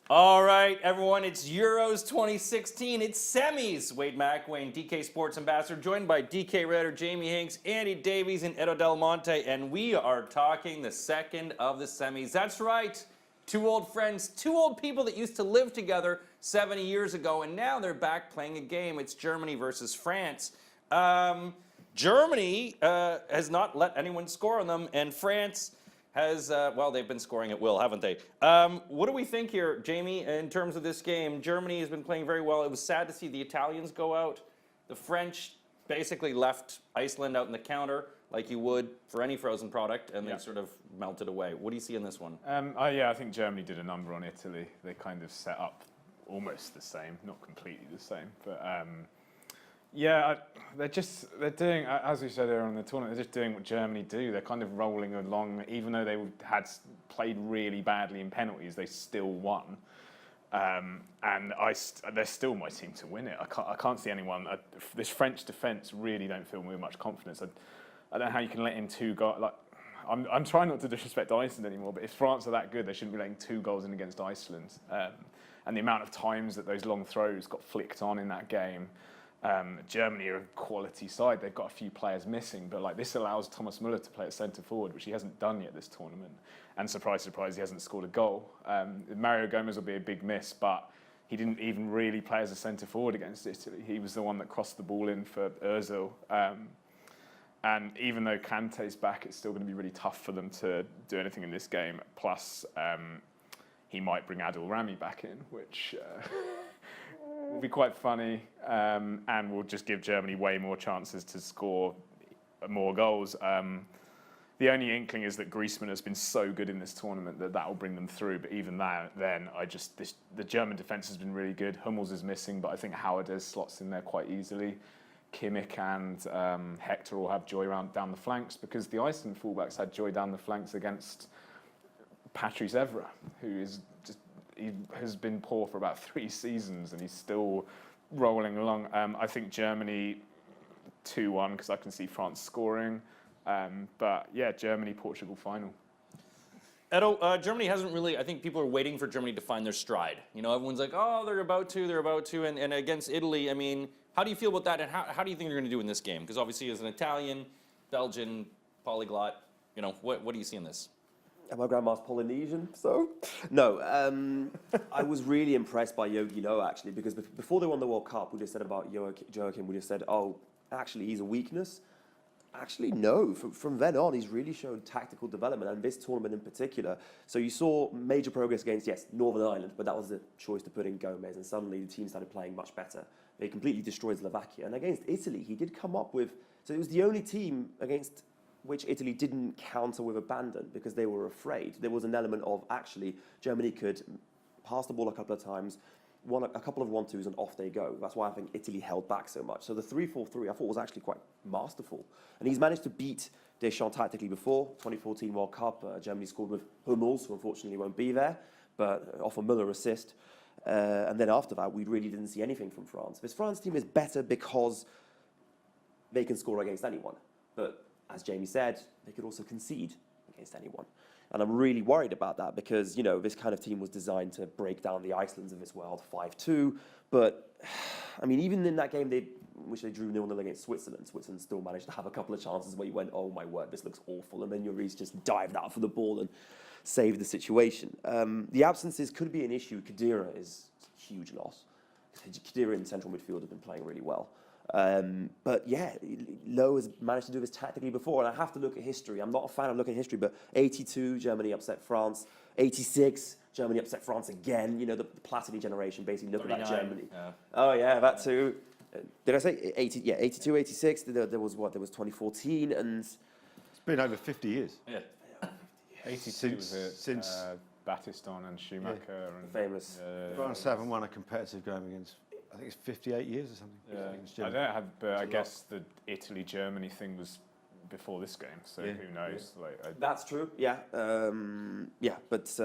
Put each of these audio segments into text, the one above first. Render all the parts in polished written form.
All right, everyone, it's Euros 2016. It's semis. Wade McWayne, DK Sports Ambassador, joined by DK Redder, Jamie Hinks, Andy Davies, and Edo Del Monte, and we are talking the second of the semis. That's right, two old friends, two old people that used to live together 70 years ago, and now they're back playing a game. It's Germany versus France. Germany has not let anyone score on them, and France has, well, they've been scoring at will, haven't they? What do we think here, Jamie, in terms of this game? Germany has been playing very well. It was sad to see the Italians go out. The French basically left Iceland out in the counter like you would for any frozen product, and they sort of melted away. What do you see in this one? I think Germany did a number on Italy. They kind of set up almost the same, not completely the same, but they're doing, as we said earlier in the tournament, they're just doing what Germany do. They're kind of rolling along, even though they had played really badly in penalties, they still won. And they're still my team to win it. I can't see anyone. This French defence really don't fill me with much confidence. I don't know how you can let in two goals. Like, I'm trying not to disrespect Iceland anymore, but if France are that good, they shouldn't be letting 2 goals in against Iceland. And the amount of times that those long throws got flicked on in that game. Germany are a quality side. They've got a few players missing, but like this allows Thomas Müller to play at centre forward, which he hasn't done yet this tournament. And surprise, surprise, he hasn't scored a goal. Mario Gomez will be a big miss, but he didn't even really play as a centre forward against Italy. He was the one that crossed the ball in for Özil. And even though Kante's back, it's still going to be really tough for them to do anything in this game. Plus, he might bring Adil Rami back in, which will be quite funny, and will just give Germany way more chances to score more goals. The only inkling is that Griezmann has been so good in this tournament that will bring them through. But even then, the German defence has been really good. Hummels is missing, but I think Howard slots in there quite easily. Kimmich and Hector will have joy down the flanks, because the Iceland fullbacks had joy down the flanks against Patrice Evra, who is he has been poor for about 3 seasons and he's still rolling along. I think Germany 2-1, because I can see France scoring. But yeah, Germany-Portugal final. Edo, Germany hasn't really, I think people are waiting for Germany to find their stride. You know, everyone's like, oh, they're about to. And against Italy, I mean, how do you feel about that? And how do you think they're going to do in this game? Because obviously as an Italian, Belgian, polyglot, you know, what do you see in this? And my grandma's Polynesian, so no. I was really impressed by Yogi Löw, actually, because before they won the World Cup, we just said about Joachim, we just said, oh, actually, he's a weakness. Actually, no. From then on, he's really shown tactical development, and this tournament in particular. So you saw major progress against, yes, Northern Ireland, but that was the choice to put in Gomez, and suddenly the team started playing much better. They completely destroyed Slovakia. And against Italy, he did come up with, so it was the only team against which Italy didn't counter with abandon because they were afraid. There was an element of, actually, Germany could pass the ball a couple of times, a couple of 1-2s, and off they go. That's why I think Italy held back so much. So the 3-4-3, I thought, was actually quite masterful. And he's managed to beat Deschamps tactically before. 2014 World Cup, Germany scored with Hummels, who unfortunately won't be there, but off a Müller assist. And then after that, we really didn't see anything from France. This France team is better because they can score against anyone. But as Jamie said, they could also concede against anyone. And I'm really worried about that because, you know, this kind of team was designed to break down the Icelands of this world 5-2. But, I mean, even in that game, which they drew 0-0 against Switzerland still managed to have a couple of chances where you went, oh my word, this looks awful. And then Lloris just dived out for the ball and saved the situation. The absences could be an issue. Khedira is a huge loss. Khedira in central midfield has been playing really well. But yeah, Löw has managed to do this tactically before, and I have to look at history. I'm not a fan of looking at history, but 82, Germany upset France. 86, Germany upset France again. You know, the Platini generation basically looking at Germany. Yeah. Oh yeah, that too. Did I say 80? Yeah, 82, 86. There was what? There was 2014, and it's been over 50 years. Yeah. 82 since Battiston and Schumacher and famous. France haven't won a competitive game against, I think it's 58 years or something. Yeah. I don't have, but I guess the Italy-Germany thing was before this game, so who knows? Yeah. Like, that's true. Yeah, but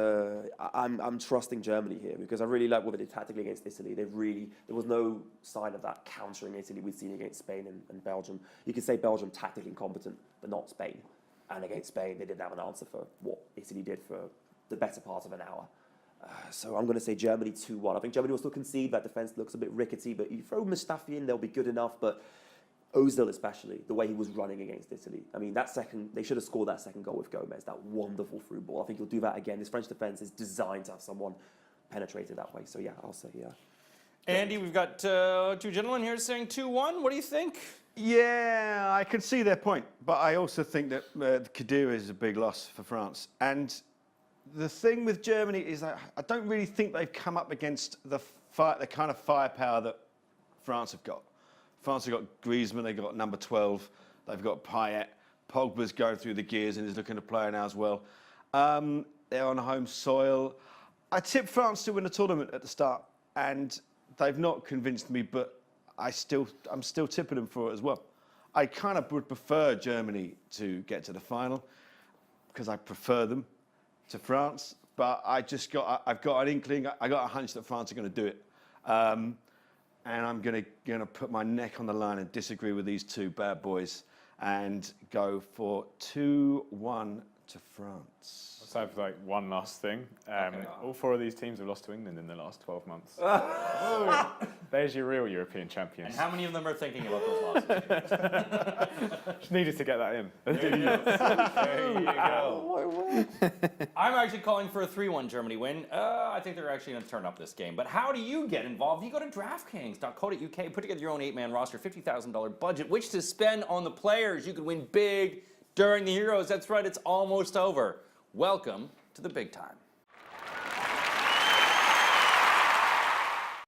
I'm trusting Germany here because I really like what they did tactically against Italy. There was no sign of that countering Italy we'd seen against Spain and Belgium. You could say Belgium tactically incompetent, but not Spain. And against Spain, they didn't have an answer for what Italy did for the better part of an hour. So I'm going to say Germany 2-1. I think Germany will still concede. That defence looks a bit rickety, but you throw Mustafi in, they'll be good enough. But Ozil especially, the way he was running against Italy. I mean, they should have scored that second goal with Gomez, that wonderful through ball. I think he'll do that again. This French defence is designed to have someone penetrated that way. So yeah, I'll say yeah. Andy, we've got two gentlemen here saying 2-1. What do you think? Yeah, I can see their point, but I also think that Khedira is a big loss for France. And the thing with Germany is that I don't really think they've come up against the kind of firepower that France have got. France have got Griezmann, they've got number 12, they've got Payet. Pogba's going through the gears and is looking to play now as well. They're on home soil. I tipped France to win the tournament at the start, and they've not convinced me, but I'm still tipping them for it as well. I kind of would prefer Germany to get to the final because I prefer them to France, but I've got an inkling, I got a hunch that France are going to do it. And I'm going to put my neck on the line and disagree with these two bad boys and go for 2-1 to France. Let's have like one last thing. All 4 of these teams have lost to England in the last 12 months. There's your real European champions. And how many of them are thinking about those losses? Just needed to get that in. There you go. I'm actually calling for a 3-1 Germany win. I think they're actually going to turn up this game. But how do you get involved? You go to DraftKings.co.uk, put together your own 8-man roster, $50,000 budget, which to spend on the players. You could win big during the Euros. That's right, it's almost over. Welcome to the big time.